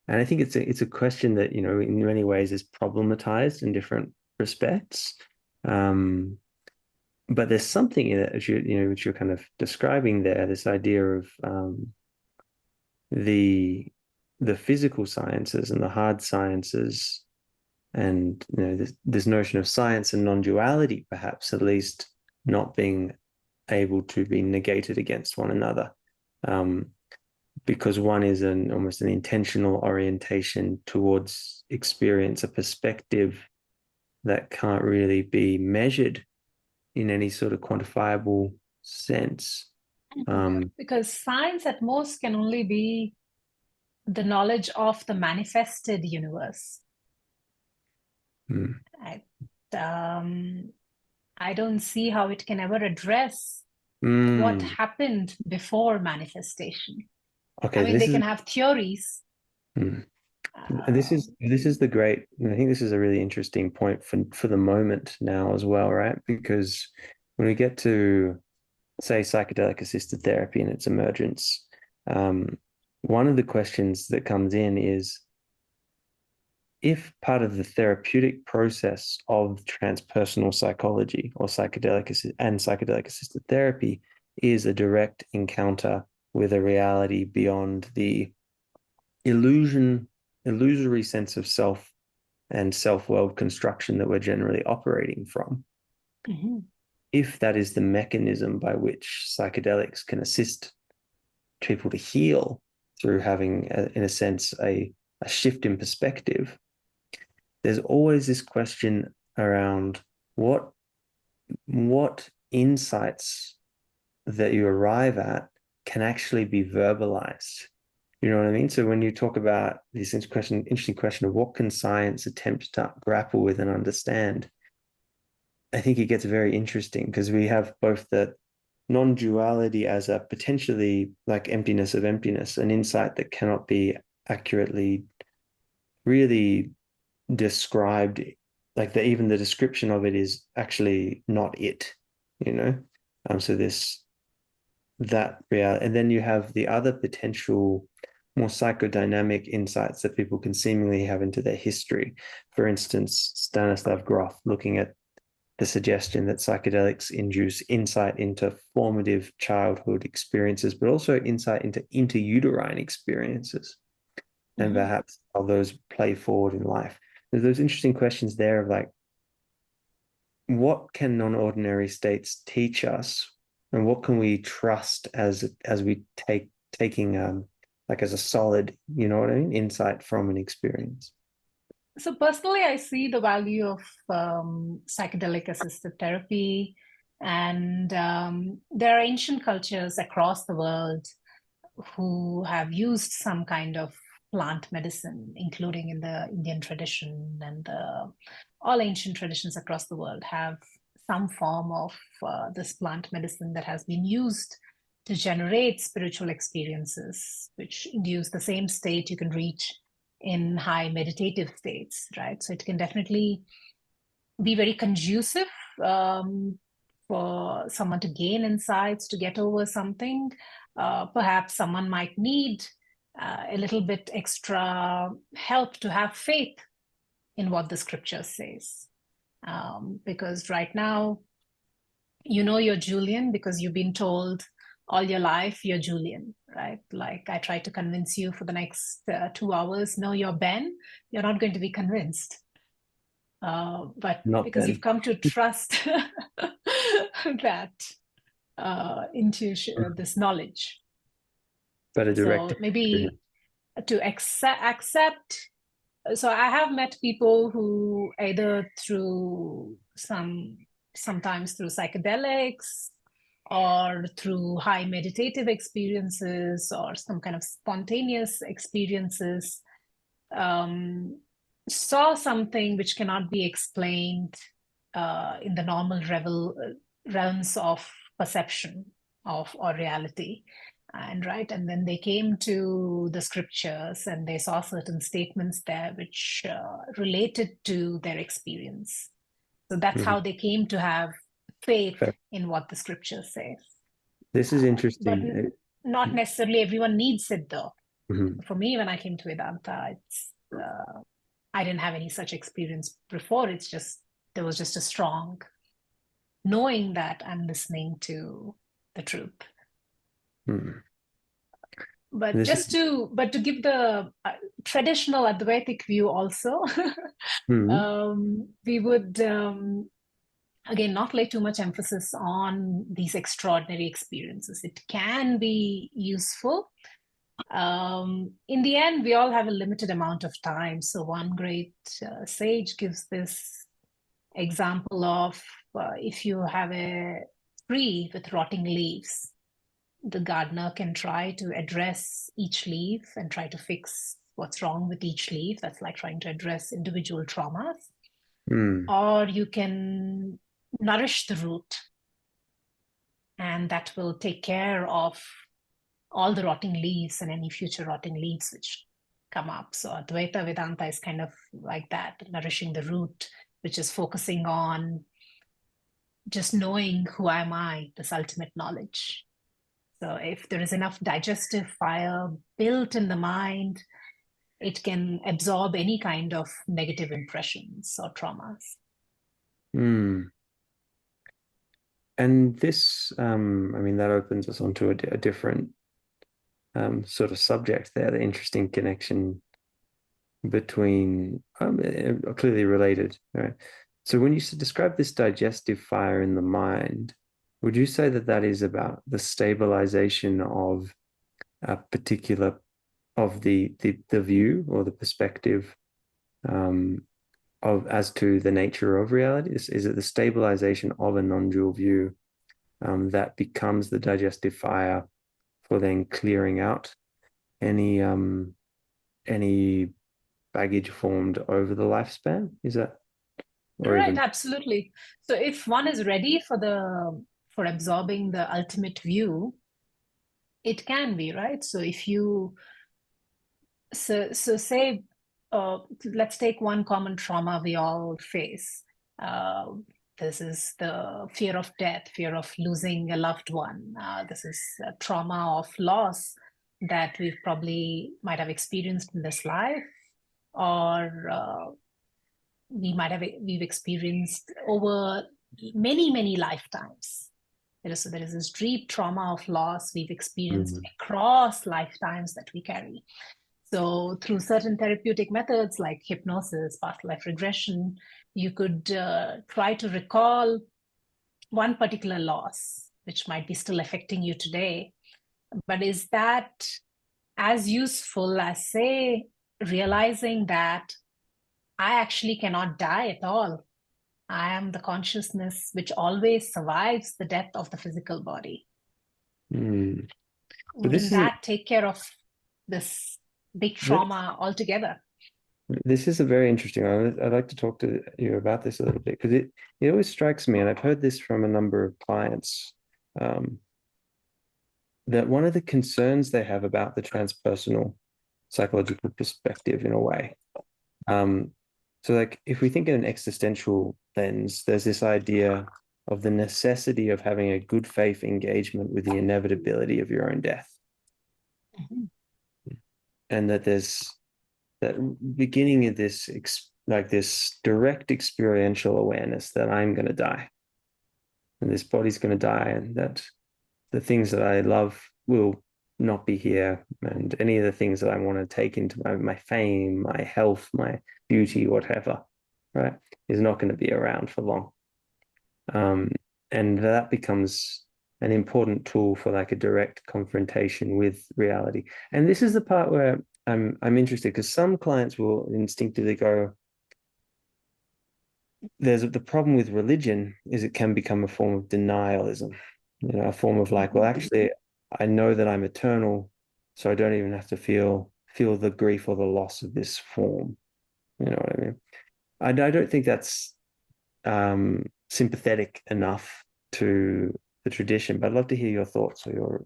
I think it's a question that, in many ways is problematized in different respects. But there's something in it, which you're kind of describing there, this idea of the physical sciences and the hard sciences, and this notion of science and non-duality, perhaps at least, not being able to be negated against one another, because one is almost an intentional orientation towards experience, a perspective that can't really be measured in any sort of quantifiable sense. Because science at most can only be the knowledge of the manifested universe. I don't see how it can ever address what happened before manifestation. Okay, I mean, they can have theories. This is the great, I think this is a really interesting point for the moment now as well, right? Because when we get to, say, psychedelic assisted therapy and its emergence, one of the questions that comes in is, if part of the therapeutic process of transpersonal psychology or psychedelic assisted therapy is a direct encounter with a reality beyond the illusory sense of self and self-world construction that we're generally operating from. If that is the mechanism by which psychedelics can assist people to heal through having, in a sense, a shift in perspective, there's always this question around what insights that you arrive at can actually be verbalized. You know what I mean? So when you talk about this interesting question of what can science attempt to grapple with and understand, I think it gets very interesting, because we have both the non-duality as a potentially like emptiness of emptiness, an insight that cannot be accurately really described, like even the description of it is actually not it, so that reality. And then you have the other potential more psychodynamic insights that people can seemingly have into their history. For instance, Stanislav Grof looking at the suggestion that psychedelics induce insight into formative childhood experiences, but also insight into interuterine experiences, and perhaps how those play forward in life. There's those interesting questions there of like, what can non-ordinary states teach us, and what can we trust as we taking like as a solid, insight from an experience? So personally, I see the value of psychedelic assisted therapy, and there are ancient cultures across the world who have used some kind of plant medicine, including in the Indian tradition, and all ancient traditions across the world have some form of this plant medicine that has been used to generate spiritual experiences, which induce the same state you can reach in high meditative states, right? So it can definitely be very conducive for someone to gain insights, to get over something. Perhaps someone might need a little bit extra help to have faith in what the scripture says. Because right now, you know you're Julien because you've been told all your life you're Julien, right? Like I try to convince you for the next 2 hours, no, you're Ben, you're not going to be convinced. But Not because Ben. you've come to trust that intuition, this knowledge. But a direct So maybe experience. to accept. So I have met people who either through sometimes through psychedelics or through high meditative experiences or some kind of spontaneous experiences, saw something which cannot be explained in the normal realms of perception of or reality. And then they came to the scriptures and they saw certain statements there which related to their experience. So that's how they came to have faith Fair. in what the scripture says. This is But interesting. not necessarily everyone needs it, though. Mm-hmm. For me, when I came to Vedanta, I didn't have any such experience before. It's just there was just a strong knowing that I'm listening to the truth. Mm. But to give the traditional Advaitic view also, we would again not lay too much emphasis on these extraordinary experiences. It can be useful. In the end, we all have a limited amount of time. So one great sage gives this example of if you have a tree with rotting leaves, the gardener can try to address each leaf and try to fix what's wrong with each leaf. That's like trying to address individual traumas. Or you can nourish the root, and that will take care of all the rotting leaves and any future rotting leaves which come up. So Advaita Vedanta is kind of like that, nourishing the root, which is focusing on just knowing who am I, this ultimate knowledge. So if there is enough digestive fire built in the mind, it can absorb any kind of negative impressions or traumas. And this, I mean, that opens us onto a different sort of subject there, the interesting connection between, clearly related, right? So when you describe this digestive fire in the mind, would you say that that is about the stabilization of a particular, of the view or the perspective of as to the nature of reality? Is it the stabilization of a non-dual view that becomes the digestive fire for then clearing out any baggage formed over the lifespan? Is that right? Absolutely. So if one is ready for absorbing the ultimate view, it can be, right? So if you say let's take one common trauma we all face. This is the fear of death, fear of losing a loved one. This is a trauma of loss that might have experienced in this life, or we've experienced over many lifetimes. There is this deep trauma of loss we've experienced across lifetimes that we carry. So through certain therapeutic methods like hypnosis, past life regression, you could try to recall one particular loss, which might be still affecting you today. But is that as useful as, say, realizing that I actually cannot die at all? I am the consciousness which always survives the death of the physical body. Wouldn't that take care of this big trauma altogether. This is a very interesting one. I'd like to talk to you about this a little bit because it always strikes me, and I've heard this from a number of clients, that one of the concerns they have about the transpersonal psychological perspective, in a way. So like if we think in an existential lens, there's this idea of the necessity of having a good faith engagement with the inevitability of your own death. Mm-hmm. And that there's that beginning of this like this direct experiential awareness that I'm going to die and this body's going to die, and that the things that I love will not be here, and any of the things that I want to take into my fame, my health, my beauty, whatever, right, is not going to be around for long. And that becomes an important tool for like a direct confrontation with reality. And this is the part where I'm interested, because some clients will instinctively go, there's the problem with religion is it can become a form of denialism, a form of like, well, actually, I know that I'm eternal, so I don't even have to feel the grief or the loss of this form. You know what I mean? I don't think that's sympathetic enough to the tradition, but I'd love to hear your thoughts or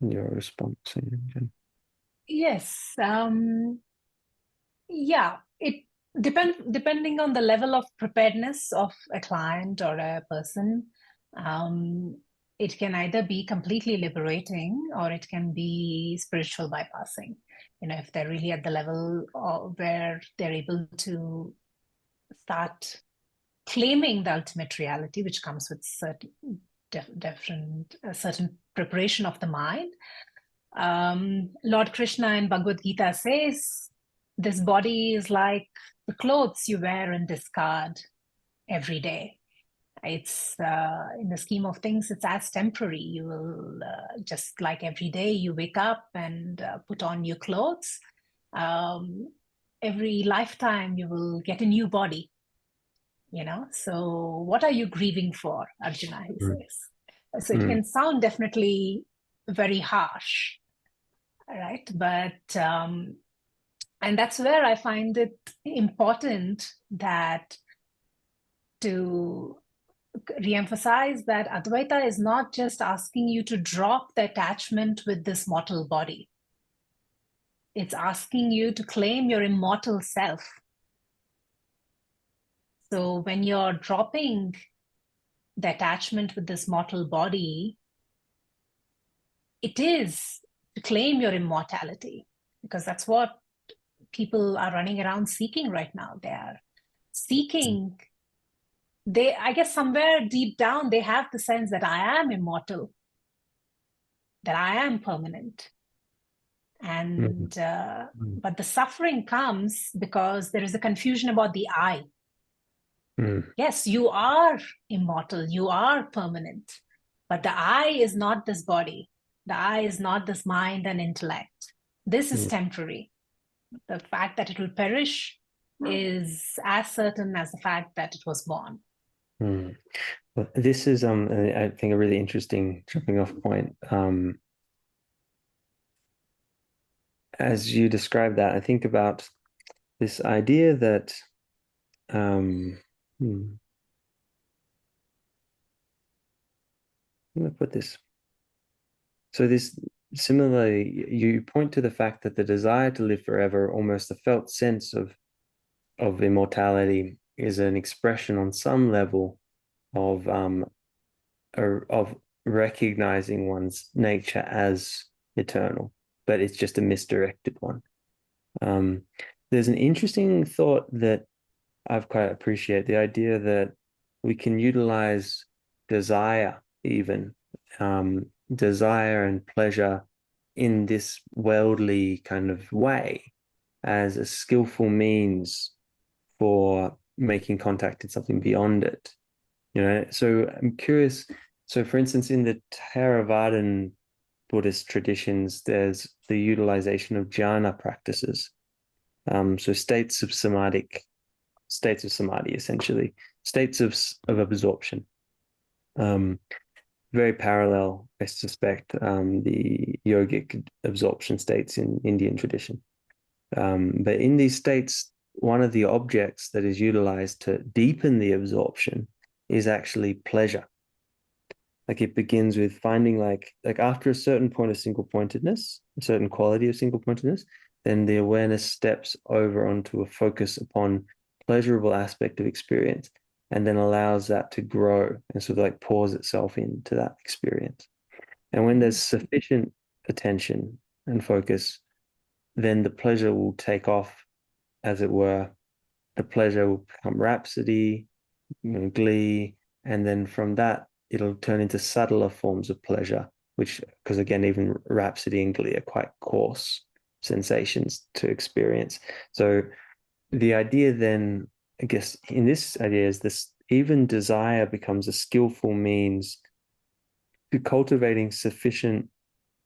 your response. Yes. Yeah, it depending on the level of preparedness of a client or a person. It can either be completely liberating or it can be spiritual bypassing. If they're really at the level where they're able to start claiming the ultimate reality, which comes with certain preparation of the mind. Lord Krishna in Bhagavad Gita says, this body is like the clothes you wear and discard every day. It's in the scheme of things, it's as temporary. You will just like every day you wake up and put on your clothes. Every lifetime you will get a new body. So what are you grieving for, Arjuna, he says. So it can sound definitely very harsh, right? But and that's where I find it important that to reemphasize that Advaita is not just asking you to drop the attachment with this mortal body. It's asking you to claim your immortal self. So when you're dropping the attachment with this mortal body, it is to claim your immortality, because that's what people are running around seeking right now. They are seeking, I guess somewhere deep down, they have the sense that I am immortal, that I am permanent. And but the suffering comes because there is a confusion about the I. Yes, you are immortal, you are permanent, but the I is not this body. The I is not this mind and intellect. This is temporary. The fact that it will perish is as certain as the fact that it was born. Well, this is, I think, a really interesting jumping off point. As you describe that, I think about this idea that I'm going to put this. So this similarly, you point to the fact that the desire to live forever, almost a felt sense of immortality, is an expression on some level of recognizing one's nature as eternal, but it's just a misdirected one. There's an interesting thought that I've quite appreciated, the idea that we can utilize desire, even desire and pleasure in this worldly kind of way as a skillful means for making contact with something beyond it. So I'm curious. So for instance, in the Theravadan Buddhist traditions, there's the utilization of jhana practices. So states of samadhi, essentially, states of absorption. Very parallel, I suspect, the yogic absorption states in Indian tradition. But in these states, one of the objects that is utilized to deepen the absorption is actually pleasure. Like it begins with finding like after a certain point of single pointedness, a certain quality of single pointedness, then the awareness steps over onto a focus upon pleasurable aspect of experience and then allows that to grow and sort of like pours itself into that experience. And when there's sufficient attention and focus, then the pleasure will take off, as it were. The pleasure will become rhapsody, glee, and then from that, it'll turn into subtler forms of pleasure, which, because again, even rhapsody and glee are quite coarse sensations to experience. So the idea then, I guess, in this idea is this even desire becomes a skillful means to cultivating sufficient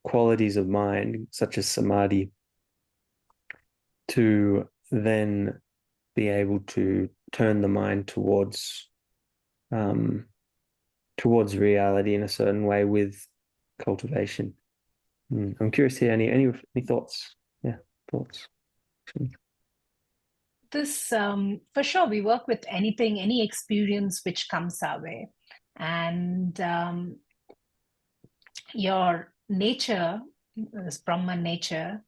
qualities of mind, such as samadhi, to then be able to turn the mind towards reality in a certain way with cultivation. I'm curious here. Any thoughts? Yeah, thoughts. This, for sure, we work with anything, any experience which comes our way. And your nature, this Brahman nature,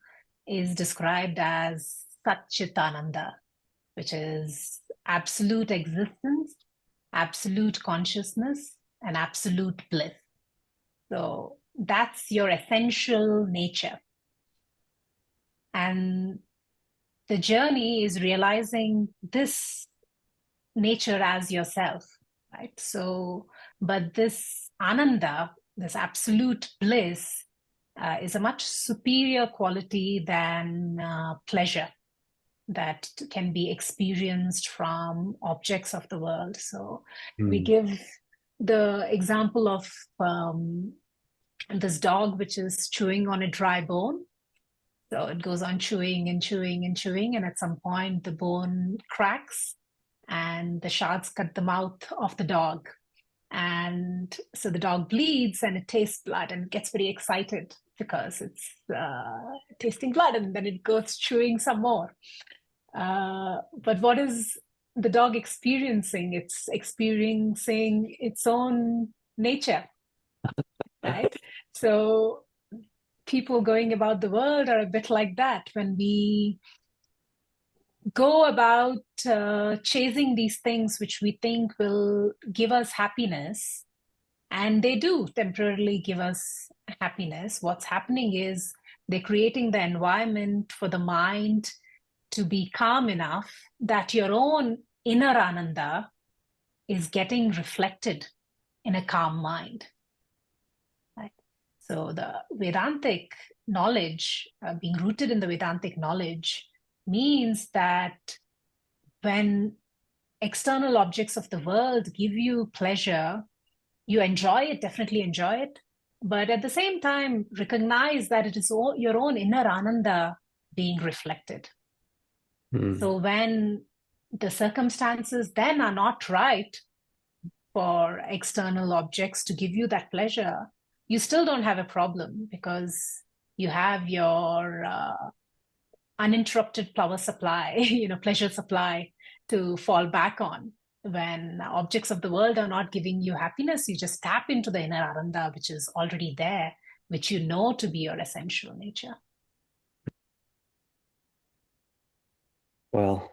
is described as Satchitananda, which is absolute existence, absolute consciousness, and absolute bliss. So that's your essential nature. And the journey is realizing this nature as yourself, right? So, but this Ananda, this absolute bliss, is a much superior quality than pleasure that can be experienced from objects of the world. So we give the example of this dog which is chewing on a dry bone. So it goes on chewing and chewing and chewing, and at some point the bone cracks and the shards cut the mouth of the dog. And so the dog bleeds and it tastes blood and gets very excited because it's tasting blood, and then it goes chewing some more. But what is the dog experiencing? It's experiencing its own nature, right? So people going about the world are a bit like that. When we go about chasing these things which we think will give us happiness, and they do temporarily give us happiness, what's happening is they're creating the environment for the mind to be calm enough that your own inner Ananda is getting reflected in a calm mind. Right? So the Vedantic knowledge, being rooted in the Vedantic knowledge, means that when external objects of the world give you pleasure, you enjoy it, definitely enjoy it, but at the same time, recognize that it is your own inner Ananda being reflected. So when the circumstances then are not right for external objects to give you that pleasure, you still don't have a problem because you have your uninterrupted power supply, pleasure supply to fall back on. When objects of the world are not giving you happiness, you just tap into the inner Ananda, which is already there, which you know to be your essential nature. Well,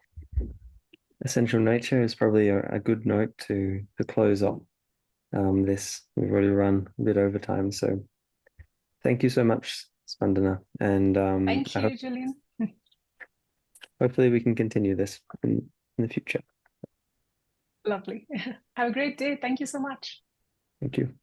essential nature is probably a good note to close on this. We've already run a bit over time, so thank you so much, Spandana, and Thank you, Julien. hopefully we can continue this in the future. Lovely. Have a great day. Thank you so much. Thank you.